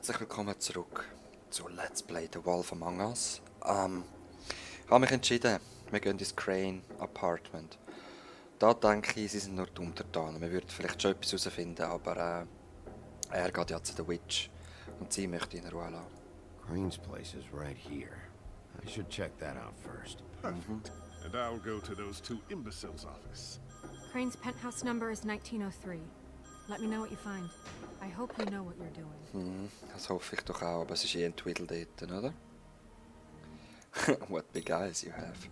Herzlich willkommen zurück zu Let's Play The Wolf Among Us. Ich habe mich entschieden, wir gehen ins Crane Appartment. Da denke ich, sie sind nur die Untertanen. Wir würden vielleicht schon etwas herausfinden, aber er geht ja zu der Witch und sie möchte ihn in Ruhe lassen. Crane's place is right here. I should check that out first. Perfect. And I'll go to those two imbeciles' office. Crane's penthouse number is 1903. Let me know what you find. I hope you know what you're doing. Das hoffe ich doch auch, aber es ist ein Tweedle dort, oder? What big eyes you have.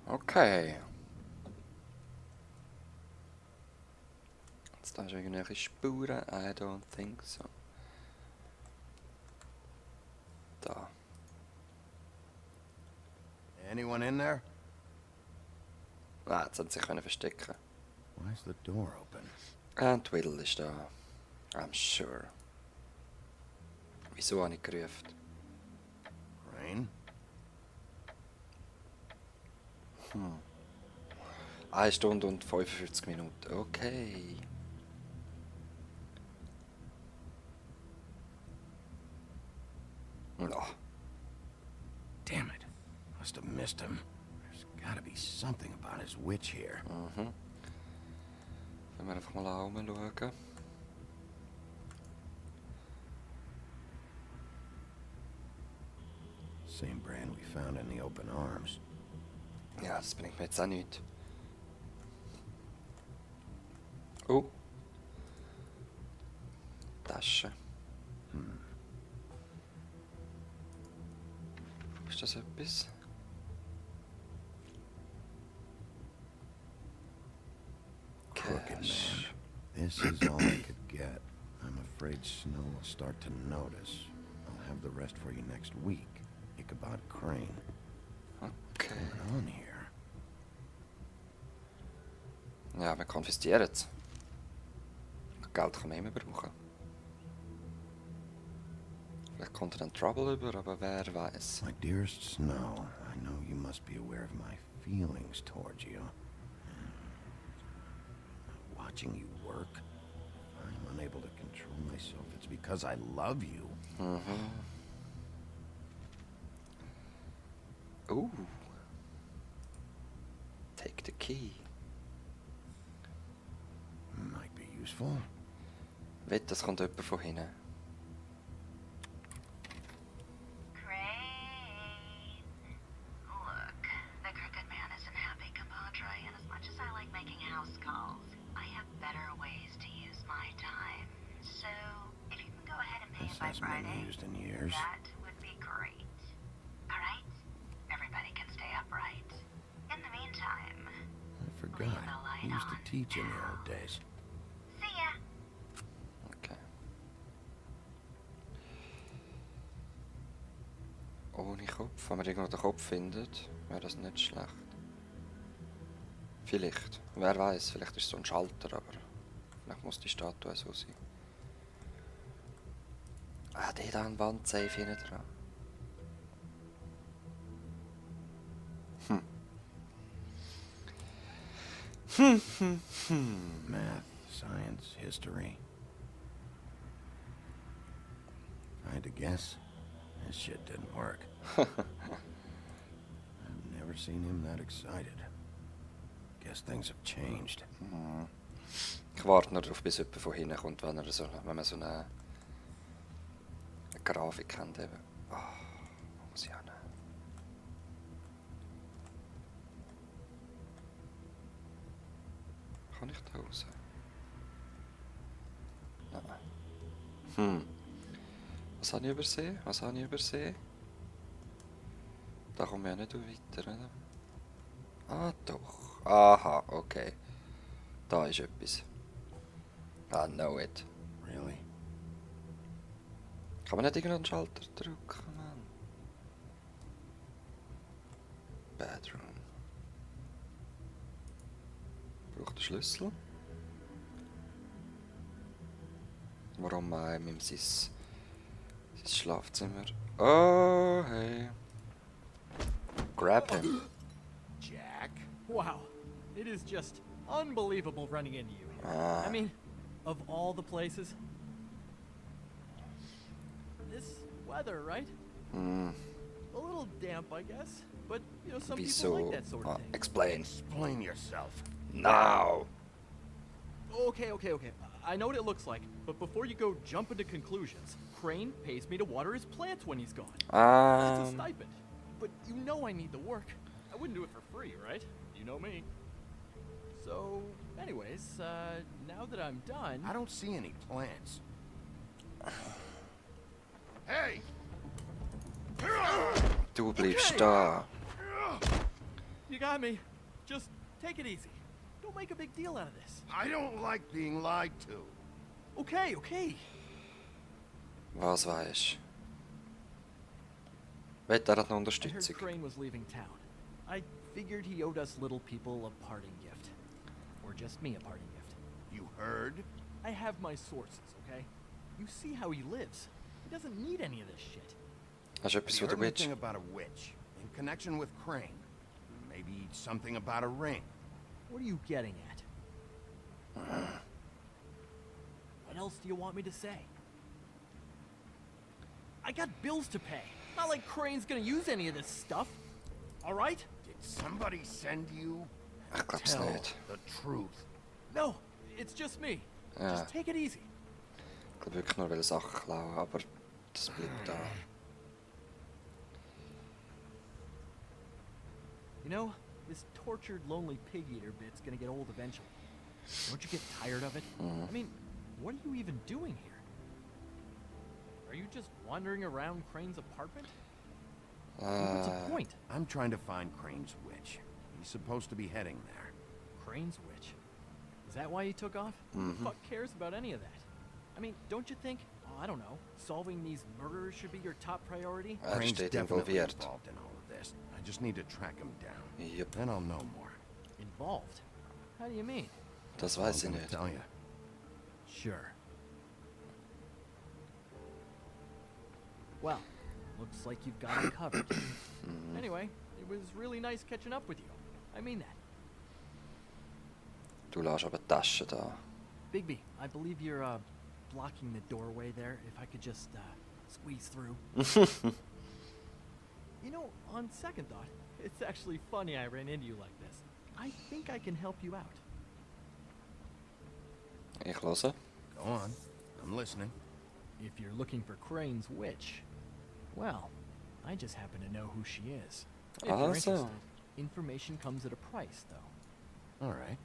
Okay. Jetzt da ist irgendwelche Spuren. I don't think so. Da. Anyone in there? Ah, jetzt haben sie sich verstecken. Why is the door open? Und Tweedle ist da. I'm sure. Wieso habe ich gerufen? Crane? 1 Stunde und 45 Minuten. Okay. Oh. Damn it. Must have missed him. There's gotta be something about his witch here. Wenn wir einfach mal herumschauen. Same brand we found in the open arms. Ja, das bringt mir jetzt auch nichts. Oh. Tasche. Ist das etwas? Crooked Cash. man. This is all I could get. I'm afraid Snow will start to notice. I'll have the rest for you next week. Ichabod Crane. Okay. What's on here? Ja, wir konfiszieren es. Geld kann man immer brauchen. Vielleicht kommt er dann Trouble über, aber wer weiß. My dearest Snow, I know you must be aware of my feelings towards you. Watching you work, I'm unable to control myself. It's because I love you. Ooh. Take the key. Might be useful. Wett, das kommt jemand von hinten. Crane. Look, the crooked man isn't happy, compadre, and as much as I like making house calls, I have better ways to use my time. So, if you can go ahead and pay This it by hasn't been Friday, used in years. that would be great. Alright? Everybody can stay upright. In the meantime, I forgot. I used to teach in the old days. see ya! Okay. Ohne Kopf. Wenn man irgendwo den Kopf findet, wäre das nicht schlecht. Vielleicht. Wer weiß, vielleicht ist es so ein Schalter, aber vielleicht muss die Statue so sein. Ah, der da an der Wand safe hinten dran. Math, science, history. I had to guess. This shit didn't work. I've never seen him that excited. Guess things have changed. Ich warte nur darauf, bis jemand von hinten kommt, wenn man so eine Grafik hat. Eben. Oh, muss ich auch nehmen. Kann ich da raus? Nein. Was habe ich übersehen? Was habe ich übersehen? Da kommen wir ja nicht weiter, oder? Ah, doch. Aha, okay. Da ist etwas. I know it. Really? Kann man nicht irgendeinen Schalter drücken, Mann? Bedroom. Braucht den Schlüssel? Warum in sein Schlafzimmer? Oh, hey. Grab him. Jack? Wow. It is just unbelievable running into you here. I mean, of all the places, This weather, right? Hm, A little damp, I guess. But, you know, some people wieso? like that sort of thing. Explain. Explain yourself. Now! Okay. I know what it looks like, but before you go jump into conclusions, Crane pays me to water his plants when he's gone. It's a stipend. But you know I need the work. I wouldn't do it for free, right? You know me. So, anyways, now that I'm done... I don't see any plants. Hey! Du bleibst da. You got me. Just take it easy. Don't make a big deal out of this. I don't like being lied to. Okay. Was weisst? Wollt er noch I heard Unterstützung? Crane was leaving town. I figured he owed us little people a parting gift. Or just me a parting gift. You heard? I have my sources, okay? You see how he lives. He doesn't need any of this shit. Hast du etwas Have von you der heard Witch? anything about a witch in connection with Crane? Maybe something about a ring. What are you getting at? What else do you want me to say? I got bills to pay. Not like Crane's gonna use any of this stuff. All right? Did somebody send you? Ich glaub's Tell nicht. the truth. No, it's just me. Ja. Just take it easy. Ich glaube wirklich nur, weil er Sachen klauen, aber das bleibt da. You know, this tortured, lonely pig eater bit's gonna get old eventually. Don't you get tired of it? I mean, what are you even doing here? Are you just wandering around Crane's apartment? What's the point? I'm trying to find Crane's witch. He's supposed to be heading there. Crane's witch. Is that why he took off? Who the fuck cares about any of that? I mean, don't you think, I don't know, solving these murders should be your top priority? Er Crane's steht definitely involviert. involved in all of this. I just need to track him down. Yep, Then I'll know more. Involved? How do you mean? das weiß ich I'm gonna nicht. tell you. Sure. Well, looks like you've got it covered. Anyway, it was really nice catching up with you. I mean that. Du lässt aber die Tasche da. Bigby, I believe you're, blocking the doorway there. If I could just, squeeze through. You know, on second thought, it's actually funny I ran into you like this. I think I can help you out. Ich höre. Go on. I'm listening. If you're looking for Crane's witch, well, I just happen to know who she is. If you're Also. interested, information comes at a price, though. All right.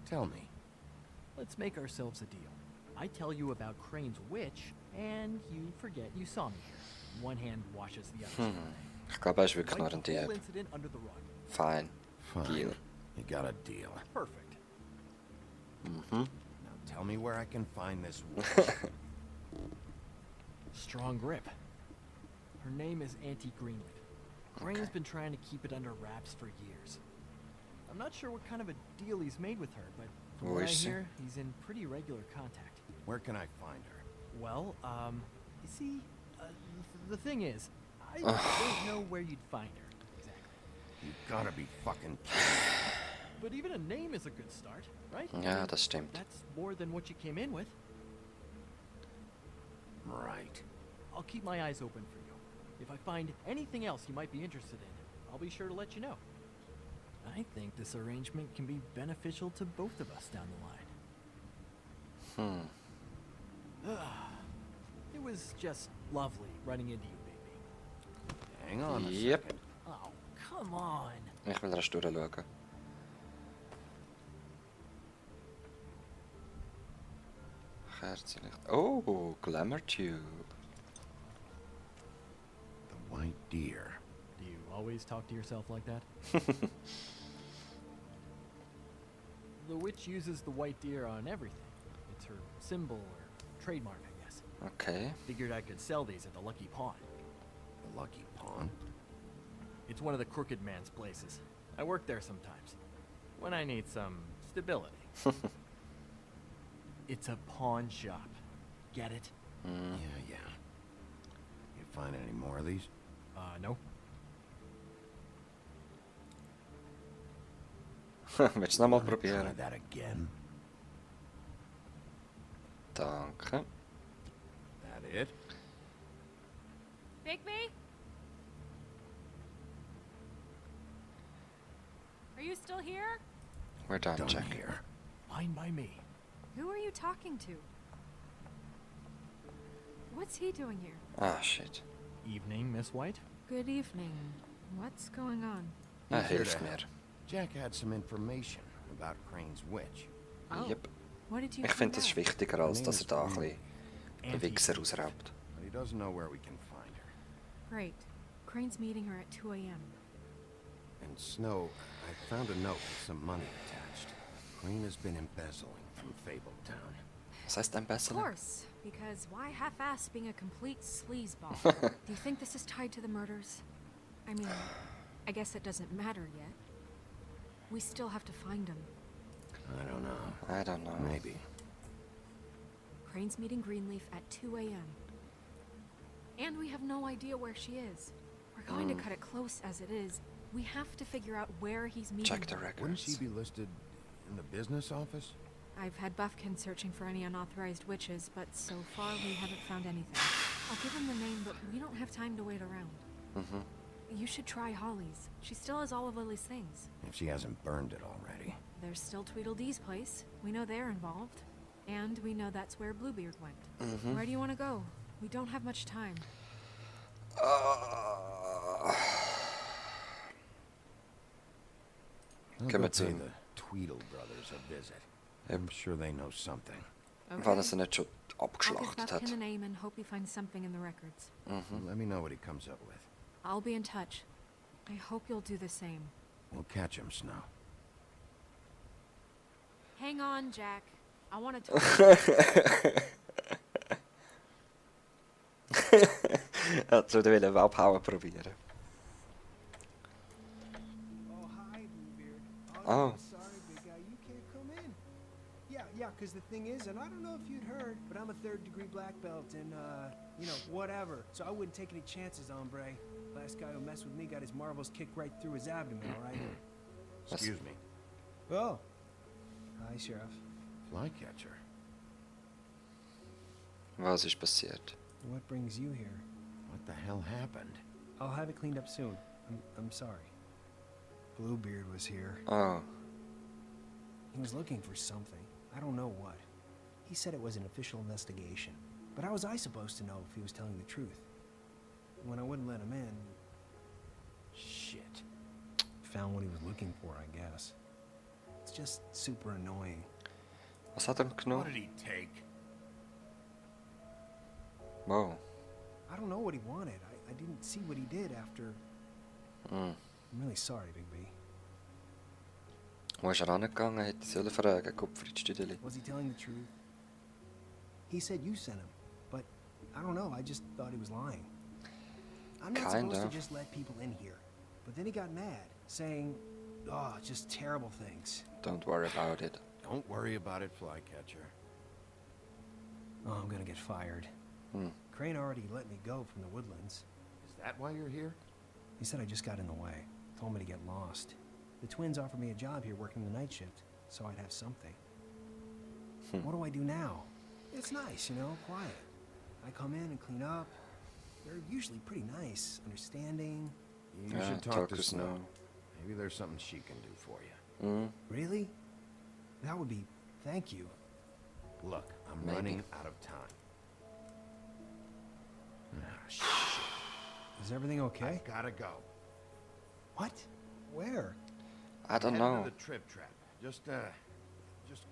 Tell me. Let's make ourselves a deal. I tell you about Crane's witch, and you forget you saw me here. One hand washes the other. sort of thing. Ich glaube, er ist wirklich nur Wipe ein the whole Dieb. incident under the rug. Fine. Fine. Deal. You got a deal. Perfect. Now tell me where I can find this witch. Strong grip. Her name is Auntie Greenwood. Crane's Okay. been trying to keep it under wraps for years. I'm not sure what kind of a deal he's made with her, but from Oh, what I I see. hear, he's in pretty regular contact. Where can I find her? Well, you see, the thing is, I don't know where you'd find her, exactly. You gotta be fucking kidding. But even a name is a good start, right? Ja, das stimmt. That's more than what you came in with. Right. I'll keep my eyes open for you. If I find anything else you might be interested in, I'll be sure to let you know. I think this arrangement can be beneficial to both of us down the line. It was just lovely running into you, baby. Hang on a Yep. second. Oh, come on. Ich will erst durchschauen. Kerzenlicht. Oh, Glamour Tube. The white deer. Do you always talk to yourself like that? The witch uses the white deer on everything. It's her symbol or trademark, I guess. Okay. Figured I could sell these at the Lucky Pawn. The lucky pawn. It's one of the crooked man's places. I work there sometimes. When I need some stability. It's a pawn shop. Get it? Yeah. You find any more of these? No. Willst du es nochmal Wanna try probieren? that again? Danke. That it? Bigby? Are you still here? We're done, Done Jack. here. Fine by me. Who are you talking to? What's he doing here? Ah, shit. Evening, Miss White. Good evening. What's going on? Dat He's here hilft to mir. help. Jack had some information about Crane's witch. Oh, Yep. what did you Ich find finde, das out? ist wichtiger, als dass er da ein bisschen den Wichser ausraubt. But he doesn't know where we can find her. Great. Crane's meeting her at 2 a.m. And Snow, I found a note with some money attached. Crane has been embezzling from Fabletown. Was heißt ein Of besser? course, because why half-ass being a complete sleazeball? Do you think this is tied to the murders? I mean, I guess it doesn't matter yet. We still have to find him. I don't know. I don't know. Maybe. Crane's meeting Greenleaf at 2 a.m. And we have no idea where she is. We're going to cut it close as it is. We have to figure out where he's meeting Check the her. Wouldn't she records. be listed in the business office? I've had Buffkin searching for any unauthorized witches, but so far we haven't found anything. I'll give him the name, but we don't have time to wait around. Mhm. You should try Holly's. She still has all of Lily's things. If she hasn't burned it already. There's still Tweedledee's place. We know they're involved. And we know that's where Bluebeard went. Where do you want to go? We don't have much time. I'll Gehen go wir zu pay ihm. the Tweedle brothers a visit. Yep. I'm sure they know something. Weil er sie nicht schon I'll give abgeschlachtet hat. Buffkin a name and hope he finds something in the records. Let me know what he comes up with. I'll be in touch. I hope you'll do the same. We'll catch him, Snow. Hang on, Jack. I want to talk. Er hat so wollen abhauen probieren. Oh, hi, Bluebeard. Oh. I'm sorry, big guy, you can't come in. Yeah, because the thing is, and I don't know if you'd heard, but I'm a third-degree black belt and, whatever. So I wouldn't take any chances, hombre. Last guy who messed with me got his marbles kicked right through his abdomen, all right? Excuse me. Oh. Hi, Sheriff. Flycatcher. Was ist passiert? What brings you here? What the hell happened? I'll have it cleaned up soon. I'm sorry. Bluebeard was here. Oh, He was looking for something. I don't know what. He said it was an official investigation. But how was I supposed to know if he was telling the truth? When I wouldn't let him in, Shit. found what he was looking for, I guess. It's just super annoying. was hat er What genommen? did he take? Wow. I don't know what he wanted. I didn't see what he did after. Mm. I'm really sorry, Big B. Wo ist er angegangen? Hätte ich sollen fragen, Gottfried Stüdeli. Was he telling the truth? He said you sent him, but I don't know. I just thought he was lying. I'm not supposed Kinda. to just let people in here. But then he got mad, saying, oh, just terrible things. Don't worry about it. Don't worry about it, Flycatcher. Oh, I'm gonna get fired. Hmm. Crane already let me go from the Woodlands. Is that why you're here? He said I just got in the way. Told me to get lost. The twins offered me a job here working the night shift, so I'd have something. What do I do now? It's nice, quiet. I come in and clean up. They're usually pretty nice, understanding. You Yeah, should talk to Snow. Snow. Maybe there's something she can do for you. Mm. Really? That would be... Thank you. Look, I'm Maybe. running out of time. Ah, shit. Is everything okay? I've gotta go. What? Where? I don't Head know. to the trip trap. Just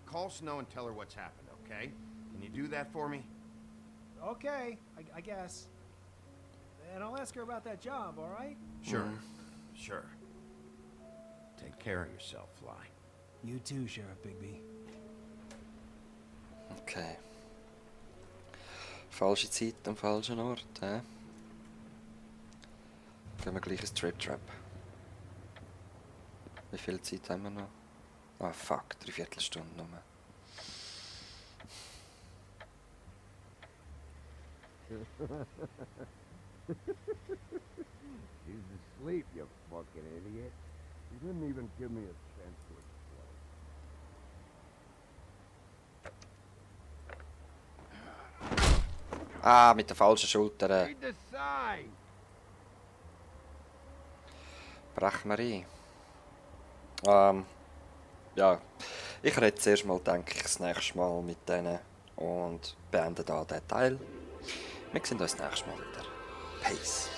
call Snow and tell her what's happened, okay? Can you do that for me? Okay, I guess. And I'll ask her about that job, all right? Sure. Sure. Take care of yourself, Fly. You too, Sheriff Bigby. Okay. Falsche Zeit am falschen Ort, hä? Gehen wir gleich ins Trip Trap. Wie viel Zeit haben wir noch? Ah, fuck, 3/4 Stunde nur. He's asleep, you fucking idiot. He didn't even give me a chance to explain. Ah, mit der falschen Schulter. Read the sign! brechen wir ein. Ja, ich rede zuerst mal, denke ich, das nächste Mal mit denen und beende da den Teil. Wir sehen uns das nächste Mal wieder. Peace.